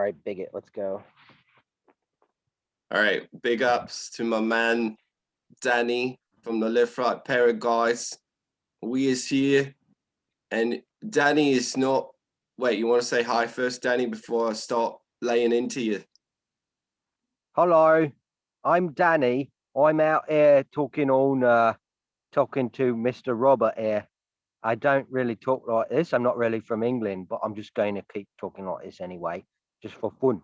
right, Bigot, let's go. All right, big ups to my man Danny from the Left Right Pair of Guys. We is here, and Danny is not. Wait, you want to say hi first, Danny, before I start laying into you? Hello, I'm Danny. I'm out here talking to Mr. Robert here. I don't really talk like this. I'm not really from England, but I'm just going to keep talking like this anyway, just for fun.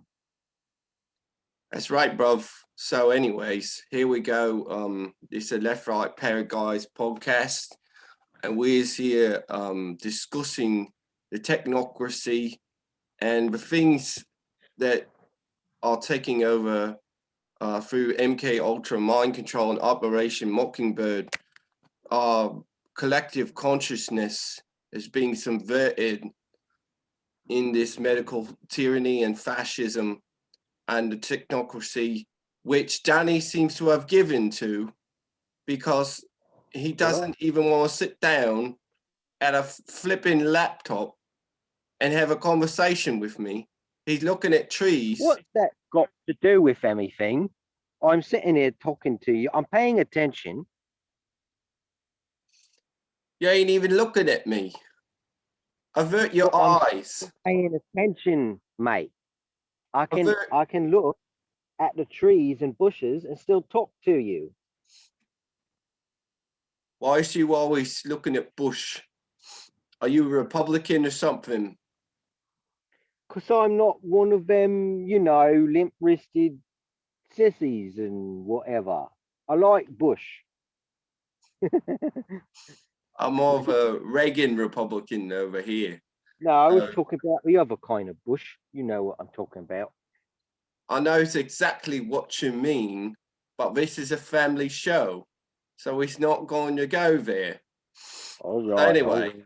That's right, bruv. So, anyways, here we go. It's a Left Right Pair of Guys podcast, and we're here discussing the technocracy and the things that are taking over through MK Ultra mind control and Operation Mockingbird. Our collective consciousness is being subverted in this medical tyranny and fascism and the technocracy, which Danny seems to have given to because he doesn't even want to sit down at a flipping laptop and have a conversation with me. He's looking at trees. What's that got to do with anything? I'm sitting here talking to you. I'm paying attention. You ain't even looking at me. Avert your eyes. Paying attention, mate. I can look at the trees and bushes and still talk to you. Why is you always looking at bush? Are you a Republican or something? Because I'm not one of them, limp-wristed sissies and whatever. I like Bush. I'm more of a Reagan Republican over here. No, I was talking about the other kind of Bush. You know what I'm talking about. I know exactly what you mean, but this is a family show, so it's not going to go there. All right. Anyway,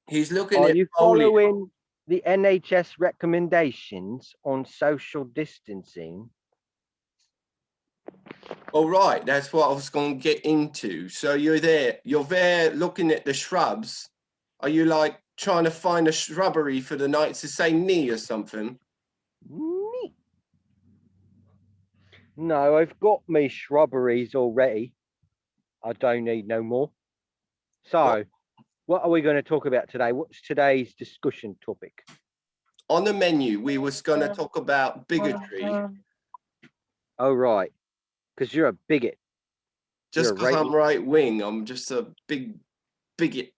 he's looking Are at you following the NHS recommendations on social distancing? All right, that's what I was going to get into. So you're there looking at the shrubs. Are you like trying to find a shrubbery for the night to say knee or something? Neat. No, I've got me shrubberies already. I don't need no more. So, what are we going to talk about today? What's today's discussion topic? On the menu, we was going to talk about bigotry. Oh, right. Because you're a bigot. Just because I'm right wing, I'm just a big bigot.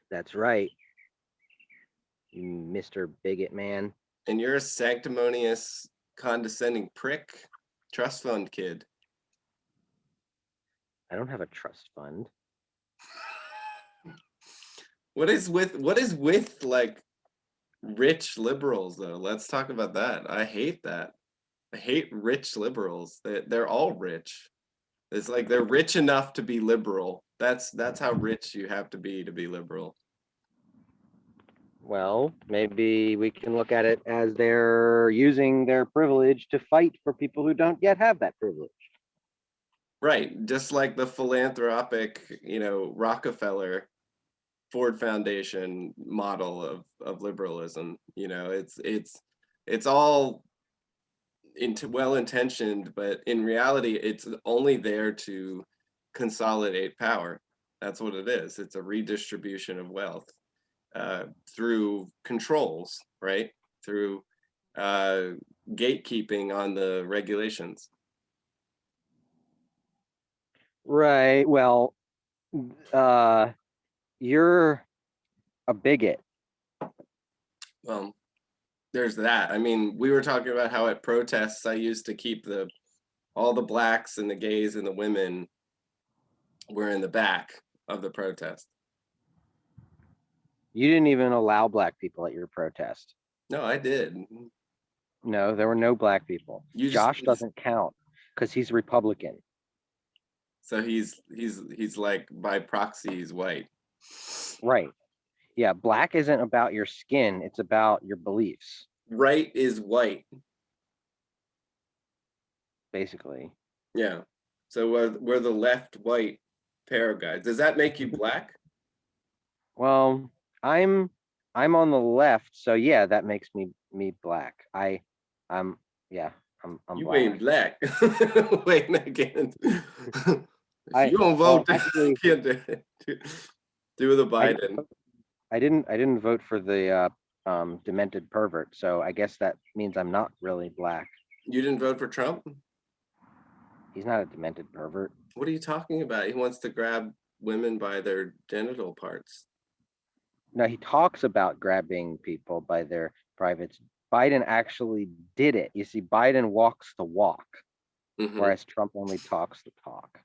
That's right. Mr. Bigot Man. And you're a sanctimonious, condescending prick. Trust fund kid. I don't have a trust fund. What is with like rich liberals though? Let's talk about that. I hate that. I hate rich liberals. They're all rich. It's like they're rich enough to be liberal. That's how rich you have to be liberal. Well, maybe we can look at it as they're using their privilege to fight for people who don't yet have that privilege. Right, just like the philanthropic, Rockefeller, Ford Foundation model of liberalism. It's all well intentioned, but in reality, it's only there to consolidate power. That's what it is. It's a redistribution of wealth through controls, right? Through gatekeeping on the regulations. Right. Well, you're a bigot. Well, there's that. I mean, we were talking about how at protests I used to keep all the blacks and the gays and the women were in the back of the protest. You didn't even allow black people at your protest. No, I did. No, there were no black people. Josh doesn't count because he's Republican. So he's like by proxy, he's white. Right. Yeah, black isn't about your skin, it's about your beliefs. Right is white. Basically. Yeah. So we're the left white pair of guys. Does that make you black? Well, I'm I'm on the left, so yeah, that makes me black. I'm yeah, I'm You black. ain't black. Wait again. If I you don't well vote, actually do the Biden. I didn't vote for the demented pervert, so I guess that means I'm not really black. You didn't vote for Trump? He's not a demented pervert. What are you talking about? He wants to grab women by their genital parts. No, he talks about grabbing people by their privates. Biden actually did it. You see, Biden walks the walk, whereas Trump only talks the talk.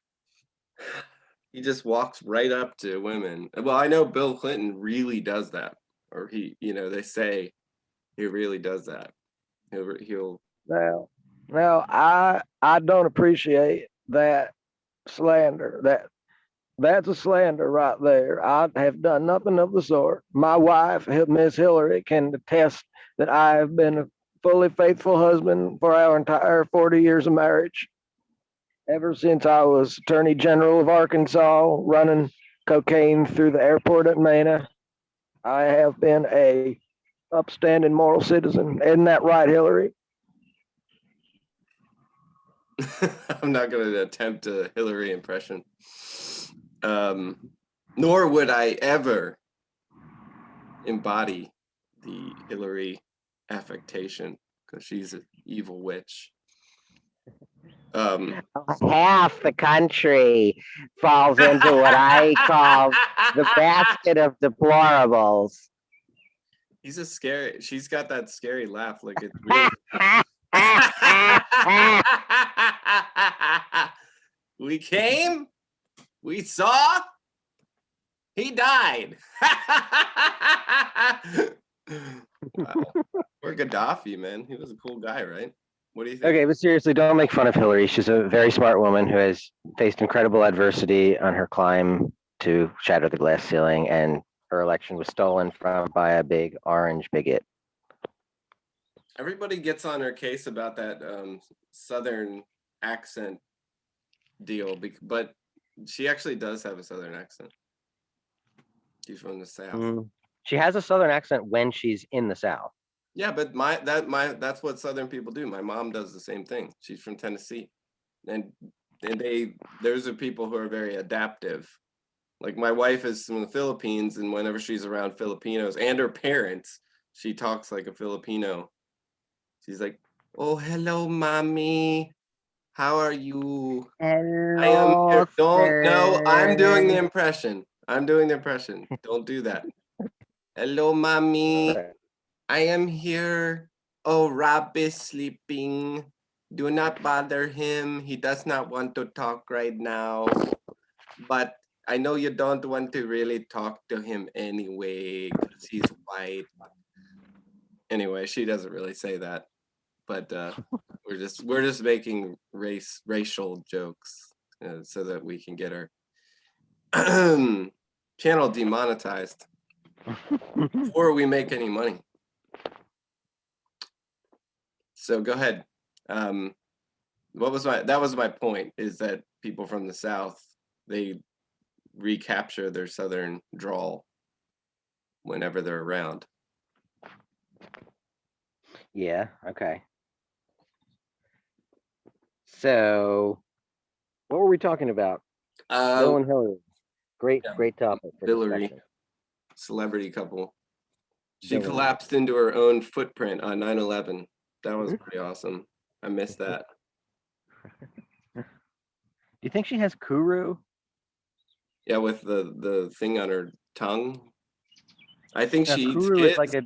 He just walks right up to women. Well, I know Bill Clinton really does that, or they say he really does that. He'll. Now, I don't appreciate that slander. That's a slander right there. I have done nothing of the sort. My wife, Miss Hillary, can attest that I have been a fully faithful husband for our entire 40 years of marriage. Ever since I was Attorney General of Arkansas, running cocaine through the airport at Mena, I have been a upstanding moral citizen. Isn't that right, Hillary? I'm not going to attempt a Hillary impression. Nor would I ever embody the Hillary affectation because she's an evil witch. Half the country falls into what I call the basket of deplorables. She's got that scary laugh, like it's really. We came, we saw, he died. Wow. Or Gaddafi, man. He was a cool guy, right? What do you think? Okay, but seriously, don't make fun of Hillary. She's a very smart woman who has faced incredible adversity on her climb to shatter the glass ceiling, and her election was stolen from by a big orange bigot. Everybody gets on her case about that Southern accent deal, but she actually does have a Southern accent. She's from the South. She has a Southern accent when she's in the South. Yeah, but that's what Southern people do. My mom does the same thing. She's from Tennessee, and those are people who are very adaptive. Like my wife is from the Philippines, and whenever she's around Filipinos and her parents, she talks like a Filipino. She's like, "Oh, hello, mommy. How are you? Hello, I am here." No, I'm doing the sir. impression. Don't do that. Hello, mommy. I am here. Oh, Rob is sleeping. Do not bother him. He does not want to talk right now. But I know you don't want to really talk to him anyway because he's white. Anyway, she doesn't really say that. But we're just making racial jokes so that we can get our channel demonetized before we make any money. So go ahead. That was my point, is that people from the South, they recapture their Southern drawl whenever they're around. Yeah, okay. So what were we talking about? Bill and Hillary. Great topic for Hillary, discussion. celebrity couple. She Hillary. collapsed into her own footprint on 9/11. That was pretty awesome. I missed that. Do you think she has Kuru? Yeah, with the thing on her tongue. I think she eats Kuru kids. is like a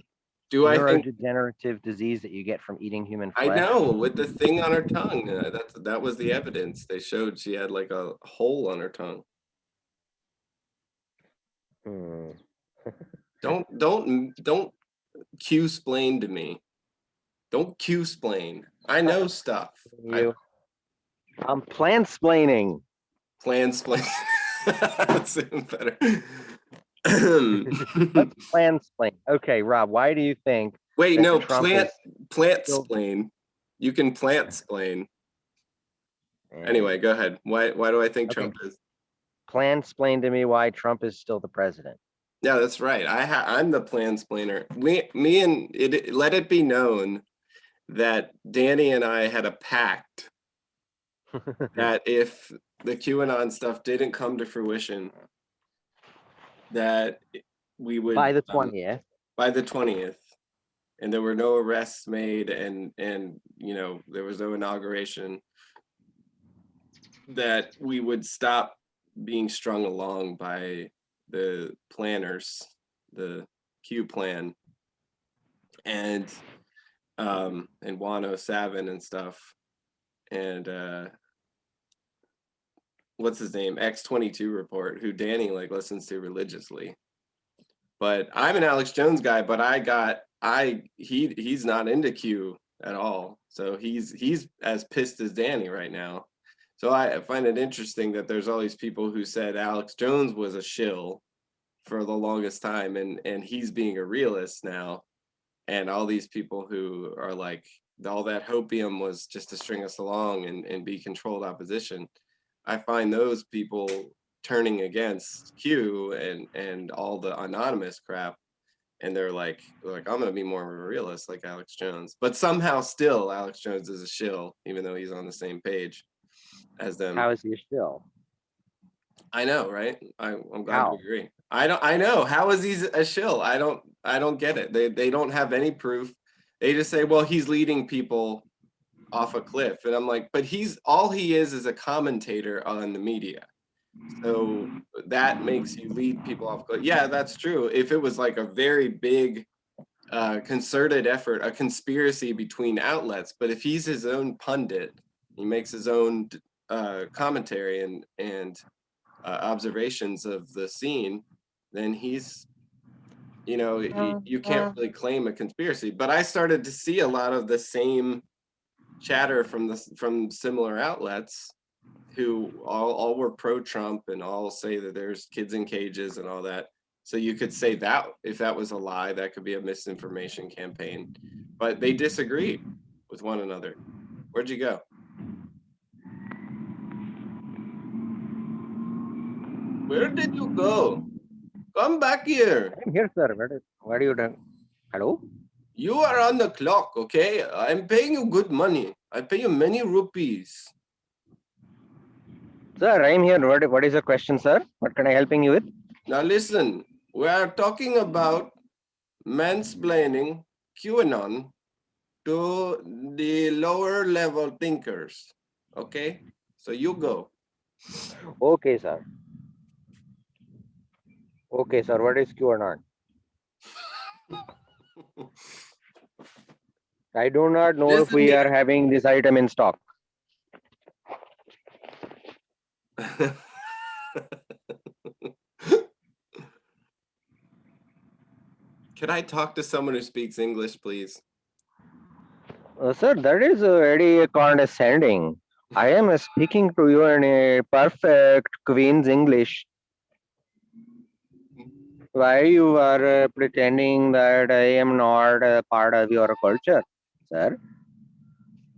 neurodegenerative disease that you get from eating human flesh. I know, with the thing on her tongue. That was the evidence. They showed she had like a hole on her tongue. Don't Q-splain to me. Don't Q-splain. I know stuff. I'm plansplaining. Plansplain. That's even better. Let's plansplain. Okay, Rob, why do you think? Wait, no, Trump plant-splain. You can plant-splain. Anyway, go ahead. Why do I think Trump is? Plansplain to me why Trump is still the president. Yeah, that's right. I'm the plansplainer. Me and it. Let it be known that Danny and I had a pact that if the QAnon stuff didn't come to fruition, that we would By the 20th. by the 20th, and there were no arrests made, and there was no inauguration, that we would stop being strung along by the planners, the Q plan, and Wano Savin and stuff, and what's his name, X22 report, who Danny like listens to religiously. But I'm an Alex Jones guy, but he's not into Q at all. So he's as pissed as Danny right now. So I find it interesting that there's all these people who said Alex Jones was a shill for the longest time, and he's being a realist now. And all these people who are like, all that hopium was just to string us along and be controlled opposition. I find those people turning against Q and all the anonymous crap, and they're like I'm gonna be more of a realist like Alex Jones. But somehow still Alex Jones is a shill, even though he's on the same page as them. How is he still? I know, right? I'm glad How? you agree. I know. How is he a shill? I don't get it. They don't have any proof. They just say, well, he's leading people off a cliff. And I'm like, but he is a commentator on the media. So that makes you lead people off a cliff. Yeah, that's true. If it was like a very big concerted effort, a conspiracy between outlets, but if he's his own pundit, he makes his own commentary and observations of the scene, then he's, you can't really claim a conspiracy. But I started to see a lot of the same chatter from similar outlets who all were pro-Trump and all say that there's kids in cages and all that. So you could say that if that was a lie, that could be a misinformation campaign. But they disagree with one another. Where'd you go? Where did you go? Come back here. I'm here, sir. What are you doing? Hello? You are on the clock, okay? I'm paying you good money. I pay you many rupees. Sir, I'm here. What is your question, sir? What can I helping you with? Now listen, we are talking about mansplaining QAnon to the lower level thinkers, okay? So you go. Okay, sir. Okay, sir. What is QAnon? I do not know if we are having this item in stock. Can I talk to someone who speaks English, please? Sir, that is very condescending. I am speaking to you in a perfect Queen's English. Why you are pretending that I am not a part of your culture, sir?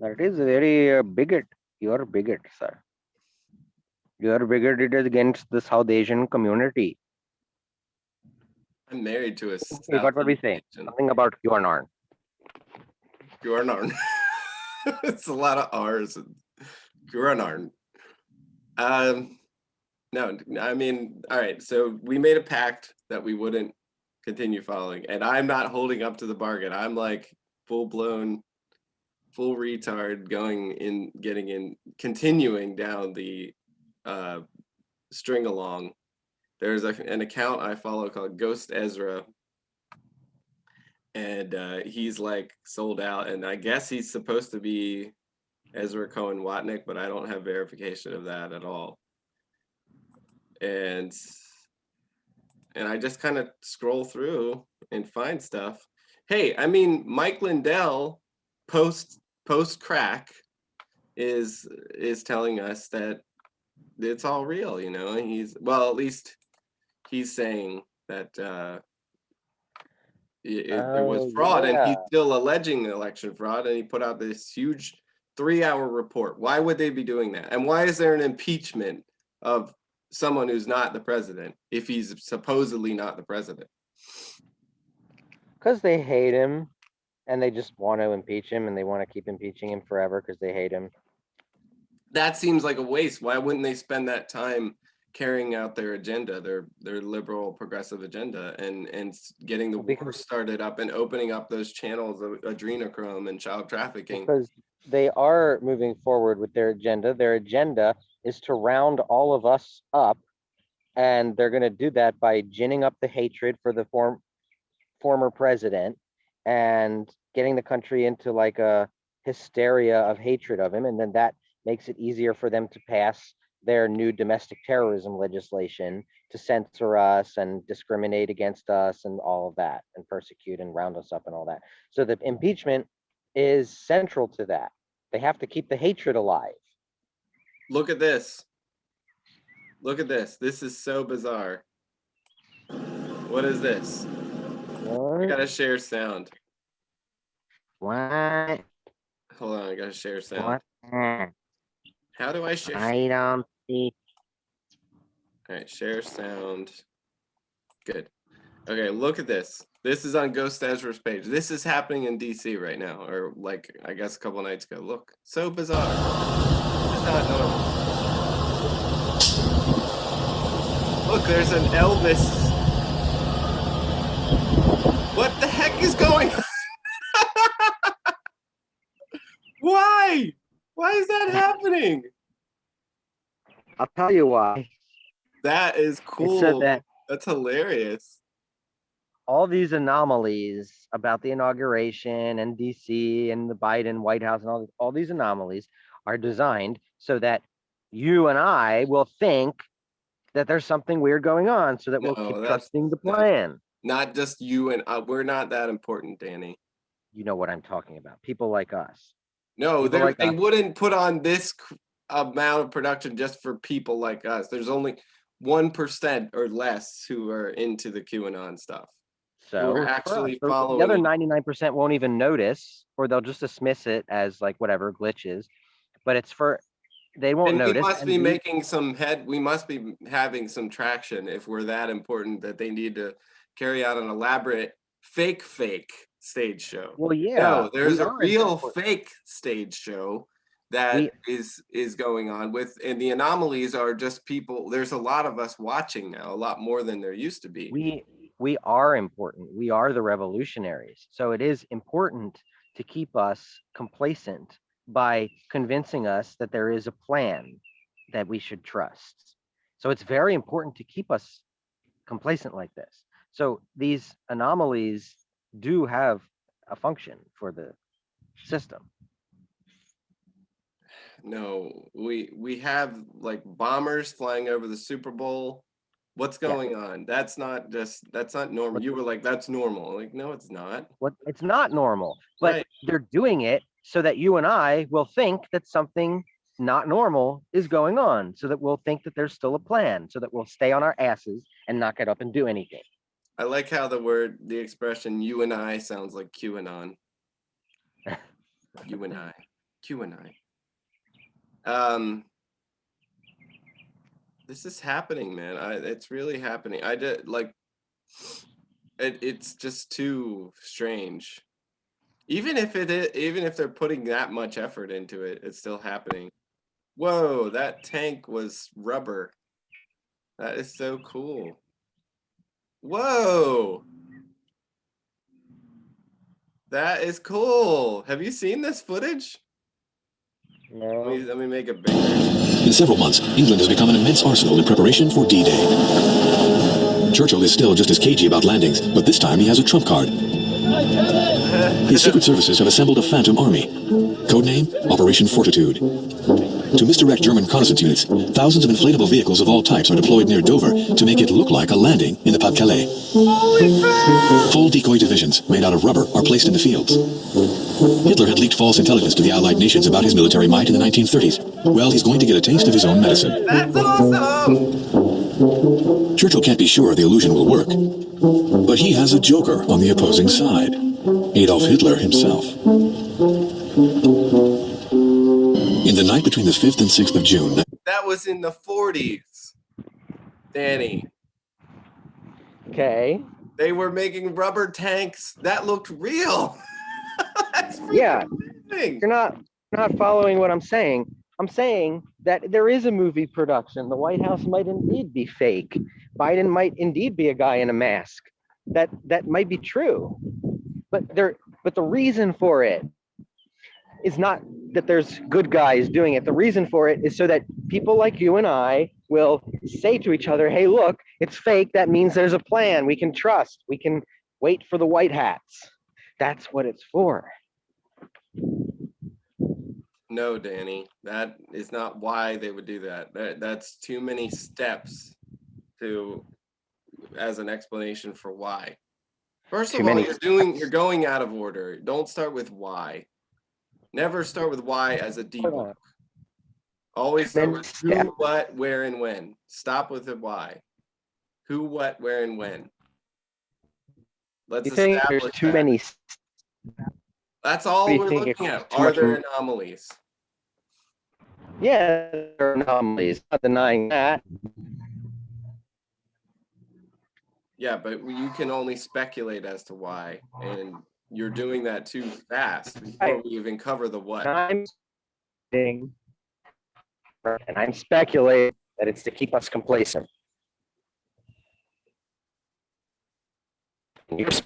That is very bigot. You are bigot, sir. You are bigoted against the South Asian community. I'm married to a Okay, what were we saying? Something about QAnon. QAnon. It's a lot of R's. QAnon. No, I mean, all right. So we made a pact that we wouldn't continue following, and I'm not holding up to the bargain. I'm like full retard continuing down the string along. There's an account I follow called Ghost Ezra, and he's like sold out, and I guess he's supposed to be Ezra Cohen Watnick, but I don't have verification of that at all. And I just kind of scroll through and find stuff. Hey, I mean, Mike Lindell post crack is telling us that it's all real, He's, well, at least he's saying that there was fraud, and he's still alleging election fraud, and he put out this huge 3-hour report. Why would they be doing that? And why is there an impeachment of someone who's not the president if he's supposedly not the president? Because they hate him and they just want to impeach him and they want to keep impeaching him forever because they hate him. That seems like a waste. Why wouldn't they spend that time carrying out their agenda, their liberal progressive agenda, and getting the war started up and opening up those channels of adrenochrome and child trafficking? Because they are moving forward with their agenda. Their agenda is to round all of us up, and they're going to do that by ginning up the hatred for the former president and getting the country into like a hysteria of hatred of him, and then that makes it easier for them to pass their new domestic terrorism legislation to censor us and discriminate against us and all of that and persecute and round us up and all that. So the impeachment is central to that. They have to keep the hatred alive. Look at this. Look at this. This is so bizarre. What is this? I gotta share sound. What? Hold on, I gotta share sound. What? How do I share? I don't see. All right, share sound. Good. Okay, look at this. This is on Ghost Ezra's page. This is happening in DC right now, or like I guess a couple nights ago. Look, so bizarre. It's not normal. Look, there's an Elvis. What the heck is going on? Why? Why is that happening? I'll tell you why. That is cool. It said that That's hilarious. all these anomalies about the inauguration and DC and the Biden White House and all these anomalies are designed so that you and I will think that there's something weird going on, so that we'll keep trusting the plan. Not just you and we're not that important, Danny. You know what I'm talking about. People like us. No, People like they us. wouldn't put on this amount of production just for people like us. There's only 1% or less who are into the QAnon stuff. So we're actually the following other it. 99% won't even notice, or they'll just dismiss it as like whatever glitches. But it's for they won't And notice. we must be making some we must be having some traction if we're that important that they need to carry out an elaborate fake stage show. Well, yeah. No, there's a real fake stage show that is going on with, and the anomalies are just people. There's a lot of us watching now, a lot more than there used to be. We are important. We are the revolutionaries. So it is important to keep us complacent by convincing us that there is a plan that we should trust. So it's very important to keep us complacent like this. So these anomalies do have a function for the system. No, we have like bombers flying over the Super Bowl. What's going on? That's not normal. You were like, that's normal. Like, no, it's not. It's not normal, but they're doing it so that you and I will think that something not normal is going on, so that we'll think that there's still a plan, so that we'll stay on our asses and not get up and do anything. I like how the expression "you and I" sounds like QAnon. You and I, QAnon. This is happening, man. It's really happening. I did like it's just too strange. Even if they're putting that much effort into it, it's still happening. Whoa, that tank was rubber. That is so cool. Whoa. That is cool. Have you seen this footage? No. Let me make it bigger. In several months, England has become an immense arsenal in preparation for D-Day. Churchill is still just as cagey about landings, but this time he has a trump card. His secret services have assembled a phantom army. Codename, Operation Fortitude. To misdirect German reconnaissance units, thousands of inflatable vehicles of all types are deployed near Dover to make it look like a landing in the Pas-de-Calais. Full decoy divisions, made out of rubber, are placed in the fields. Hitler had leaked false intelligence to the Allied nations about his military might in the 1930s. Well, he's going to get a taste of his own medicine. That's awesome! Churchill can't be sure the illusion will work, but he has a joker on the opposing side. Adolf Hitler himself. In the night between the 5th and 6th of June... That was in the 40s. Danny, Okay. they were making rubber tanks that looked real. That's freaking Yeah. amazing. You're not following what I'm saying. I'm saying that there is a movie production. The White House might indeed be fake. Biden might indeed be a guy in a mask. That might be true. But the reason for it is not that there's good guys doing it. The reason for it is so that people like you and I will say to each other, hey, look, it's fake. That means there's a plan. We can trust. We can wait for the white hats. That's what it's for. No, Danny, that is not why they would do that. That's too many steps as an explanation for why. First of all, you're going out of order. Don't start with why. Never start with why as a debug. Always start with who, what, where, and when. Stop with the why. Who, what, where, and when. Let's establish there's too many. That's all we're looking at. Are there anomalies? Yeah, there are anomalies. Not denying that. Yeah, but you can only speculate as to why, and you're doing that too fast before we even cover the what. I'm speculating that it's to keep us complacent. There's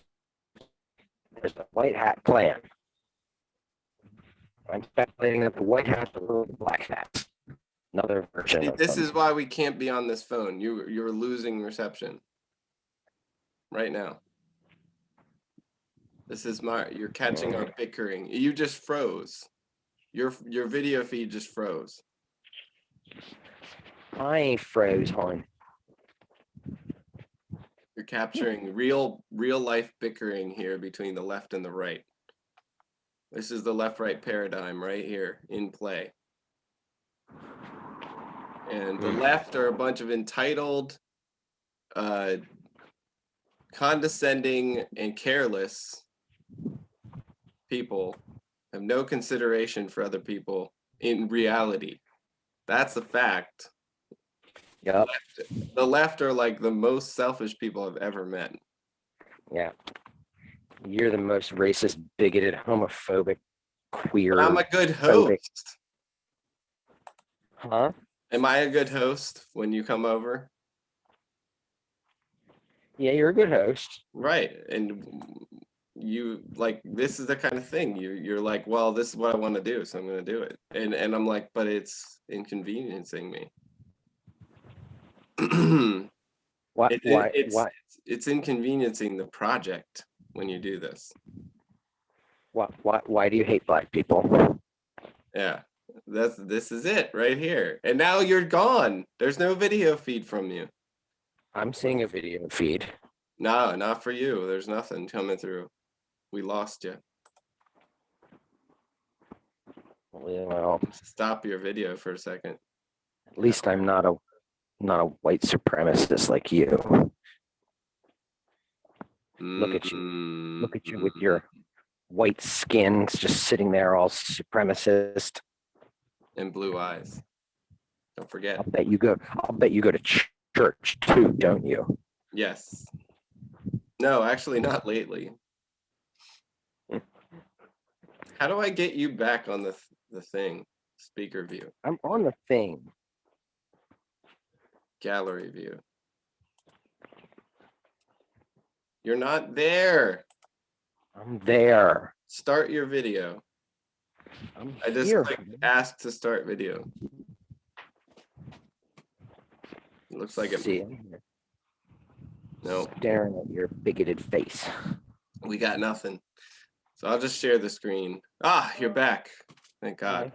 the white hat plan. I'm speculating that the white hats are really the black hats. Another version of This them. is why we can't be on this phone. You're losing reception right now. This is you're catching our bickering. You just froze. Your video feed just froze. I froze, hon. You're capturing real life bickering here between the left and the right. This is the left-right paradigm right here in play. And the left are a bunch of entitled, condescending, and careless people, have no consideration for other people in reality. That's a fact. Yep. The left are like the most selfish people I've ever met. Yeah. You're the most racist, bigoted, homophobic, queer. But I'm a good host. Huh? Am I a good host when you come over? Yeah, you're a good host. Right. And you like, this is the kind of thing you're like, well, this is what I want to do, so I'm going to do it. And I'm like, but it's inconveniencing me. Why? It's inconveniencing the project when you do this. Why do you hate black people? Yeah, this is it right here. And now you're gone. There's no video feed from you. I'm seeing a video feed. No, not for you. There's nothing coming through. We lost you. Well, stop your video for a second. At least I'm not a white supremacist like you. Look at you with your white skin, just sitting there all supremacist. And blue eyes. Don't forget. I'll bet you go to church too, don't you? Yes. No, actually not lately. How do I get you back on the thing? Speaker view. I'm on the thing. Gallery view. You're not there. I'm there. Start your video. I just clicked ask to start video. It looks like it. No. Staring at your bigoted face. We got nothing. So I'll just share the screen. Ah, you're back. Thank God.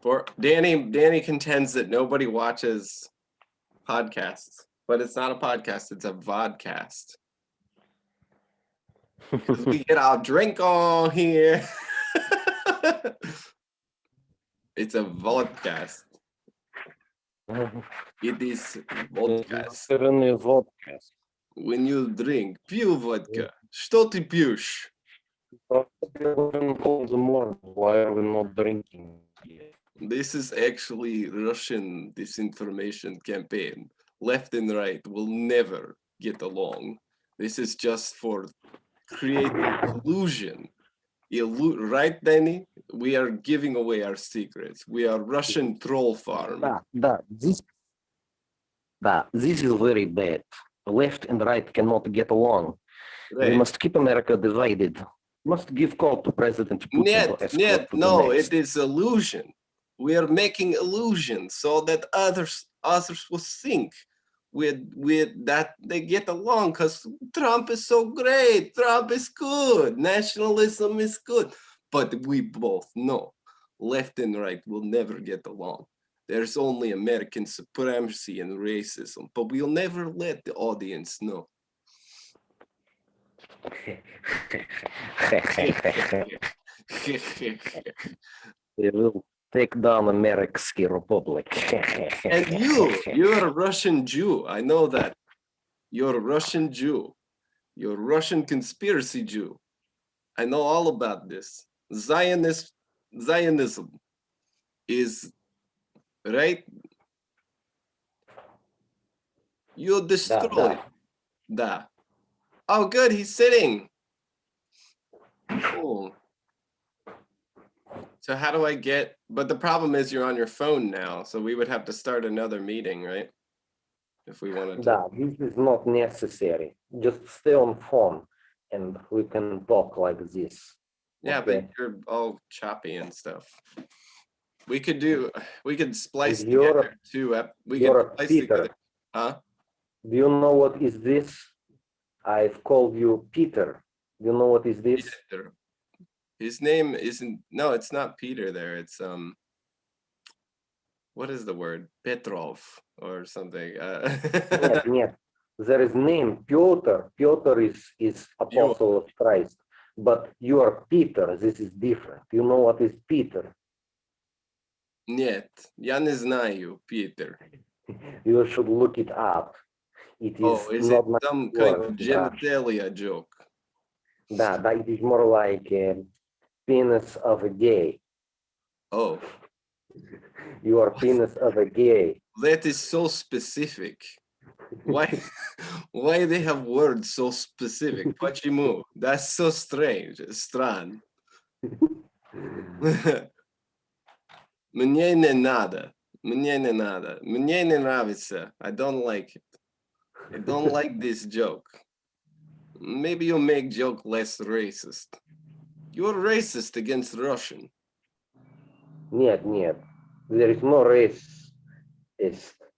For Danny contends that nobody watches podcasts, but it's not a podcast, it's a vodcast. Because we get our drink on here. It's a vodcast. It is vodcast. When you drink, pure vodka. Что ты пьешь? Why are we not drinking? This is actually Russian disinformation campaign. left and right will never get along. This is just for creating illusion. Right, Danny? We are giving away our secrets. We are Russian troll farm. This is very bad. Left and right cannot get along. We Right. must keep America divided. Must give call to President Putin to ask what to do No, next. it is illusion. We are making illusion so that others will think with that they get along because Trump is so great. Trump is good. Nationalism is good. But we both know left and right will never get along. There's only American supremacy and racism, but we'll never let the audience know. We will take down America's Republic. And you're a Russian Jew. I know that. You're a Russian Jew. You're a Russian conspiracy Jew. I know all about this. Zionism is right. You'll destroy. Da. Oh, good. He's sitting. Cool. So how do I get? But the problem is you're on your phone now, so we would have to start another meeting, right? If we wanted to. This is not necessary. Just stay on phone and we can talk like this. Yeah, Okay. but you're all choppy and stuff. We could splice You're together two. We you're could a splice Peter. together. Huh? Do you know what is this? I've called you Peter. Do you know what is this? Peter. His name isn't. No, it's not Peter. There, it's What is the word? Petrov or something. Нет. There is name Piotr. Piotr is apostle of Christ. But you are Peter. This is different. You know what is Peter? Нет, я не знаю, Peter. You should look it up. It is Is not it some kind of genitalia joke? That it is more like a penis of a gay. Oh, You are penis of a gay. that is so specific. Why they have words so specific? Почему? That's so strange. Странно. Мне не надо. Мне не надо. Мне не нравится. I don't like it. I don't like this joke. Maybe you'll make joke less racist. You're racist against Russian. Нет. There is no race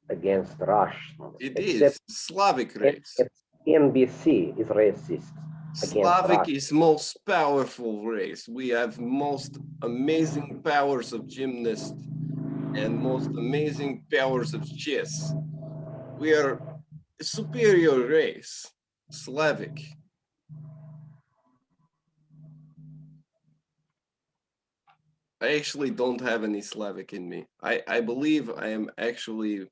against Russians. It is Slavic race. NBC is racist. Slavic is most powerful race. We have most amazing powers of gymnast and most amazing powers of chess. We are a superior race, Slavic. I actually don't have any Slavic in me. I believe I am actually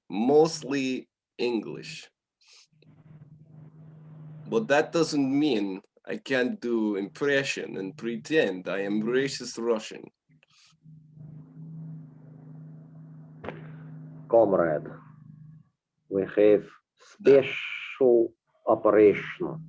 mostly English. But that doesn't mean I can't do impression and pretend I am racist Russian. Comrade, we have special operation.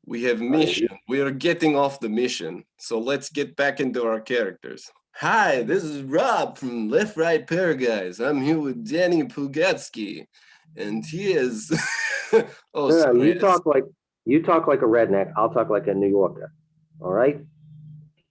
We have mission. We are getting off the mission. So let's get back into our characters. Hi, this is Rob from Left Right Pair Guys. I'm here with Danny Pugatsky. And he is You talk like a redneck. I'll talk like a New Yorker. All right.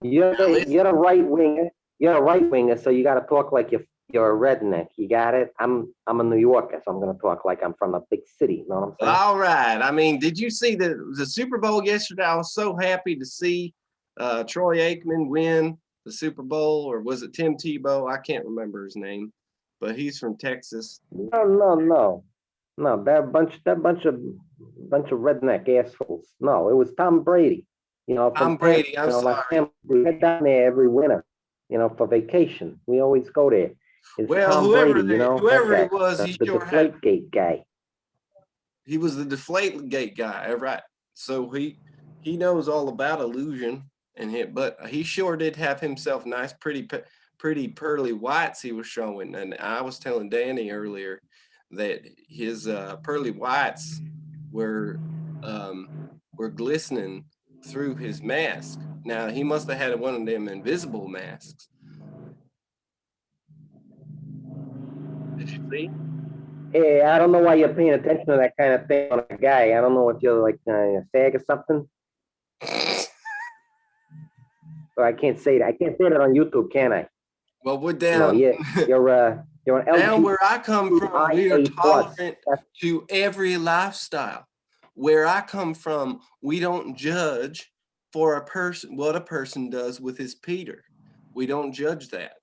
You're a right winger. You're a right winger, so you got to talk like you're a redneck. You got it. I'm a New Yorker, so I'm gonna talk like I'm from a big city. You know what I'm saying? All right. I mean, did you see the Super Bowl yesterday? I was so happy to see Troy Aikman win the Super Bowl, or was it Tim Tebow? I can't remember his name, but he's from Texas. No. That bunch of redneck assholes. No, it was Tom Brady. You know, Tom Brady. I'm sorry. We head down there every winter. You know, for vacation. We always go there. It's Well, Tom whoever Brady, you know, whoever that he was, guy, he the sure had. Deflategate guy. He was the Deflategate guy, right? So he knows all about illusion but he sure did have himself nice, pretty pearly whites he was showing. And I was telling Danny earlier that his pearly whites were glistening through his mask. Now he must have had one of them invisible masks. Did you see? Hey, I don't know why you're paying attention to that kind of thing on a guy. I don't know what you're like, a fag or something. Or I can't say that. I can't say that on YouTube, can I? Well, we're No, down. you're an Down LG. where I come from, we are IA plus. tolerant to every lifestyle. Where I come from, we don't judge for a person what a person does with his Peter. We don't judge that.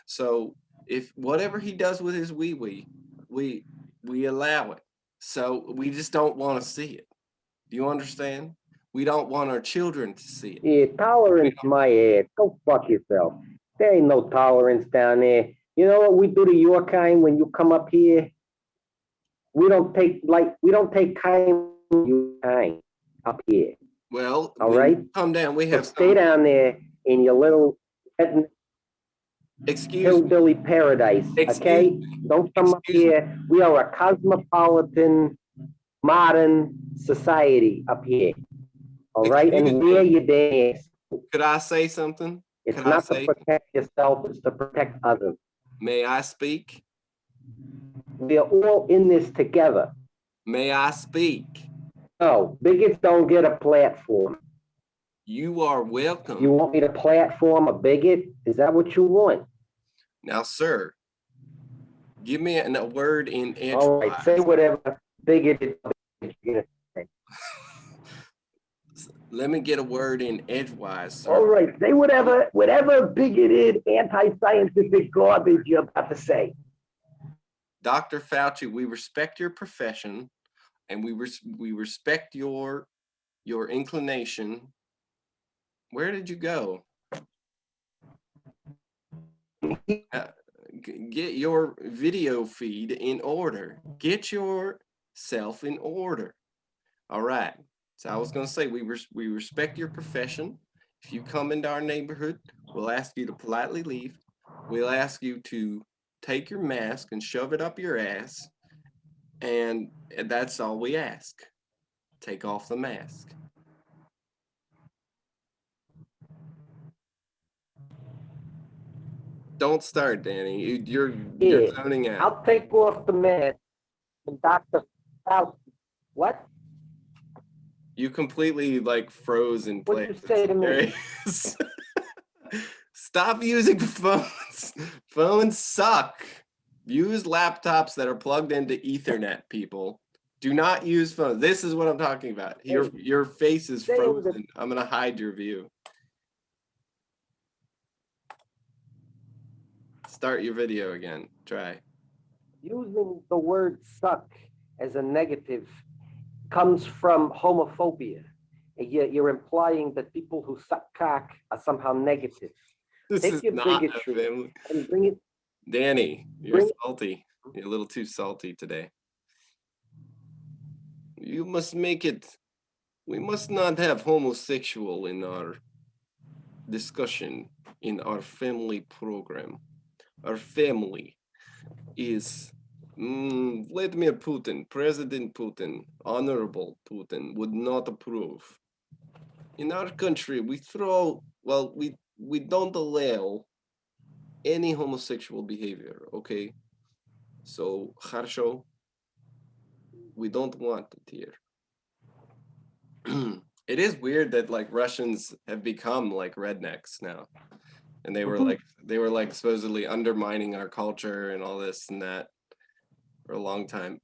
So if whatever he does with his wee, we allow it. So we just don't want to see it. Do you understand? We don't want our children to see it. Yeah, tolerance, my ass. Go fuck yourself. There ain't no tolerance down there. You know what we do to your kind when you come up here? We don't take kind of your kind up here. Well, All when right? you come down, we So have stay down there in your little excuse me. hillbilly paradise, okay? Don't come up Excuse me. here. We are a cosmopolitan, modern society up here. All right? Excuse And me. wear your damn ass. Could I say something? It's Could I not to say, protect yourself, it's to protect others. may I speak? We are all in this together. May I speak? No, bigots don't get a platform. You are welcome. You want me to platform a bigot? Is that what you want? Now, sir, give me a word in All right, say edgewise. whatever bigoted you're gonna say. Let me get a word in edgewise, sir. All right, say whatever bigoted, anti-scientific garbage you're about to say. Dr. Fauci, we respect your profession and we respect your inclination. Where did you go? Get your video feed in order. Get yourself in order. All right. So I was going to say, we respect your profession. If you come into our neighborhood, we'll ask you to politely leave. We'll ask you to take your mask and shove it up your ass. And that's all we ask. Take off the mask. Don't start, Danny. You're zoning out. I'll take off the mask. And Dr. Fauci, what? You completely like froze in place. What'd you say to me? Stop using phones. Phones suck. Use laptops that are plugged into Ethernet, people. Do not use phones. This is what I'm talking about. Your face is frozen. I'm gonna hide your view. Start your video again. Try. Using the word suck as a negative comes from homophobia. You're implying that people who suck cock are somehow negative. This Take is your not a bigotry family. and bring it. Danny, you're salty. You're a little too salty today. You must make it. We must not have homosexual in our discussion in our family program. Our family is Vladimir Putin, President Putin, Honorable Putin would not approve. In our country, we don't allow any homosexual behavior, okay? So, хорошо, we don't want it here. It is weird that like Russians have become like rednecks now. And they were like supposedly undermining our culture and all this and that for a long time.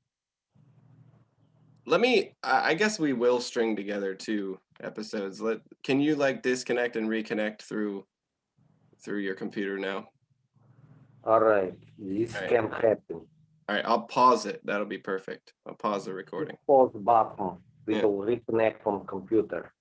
I guess we will string together 2 episodes. Can you like disconnect and reconnect through your computer now? All right, this can happen. All right, I'll pause it. That'll be perfect. I'll pause the recording. Pause button. We will reconnect from computer.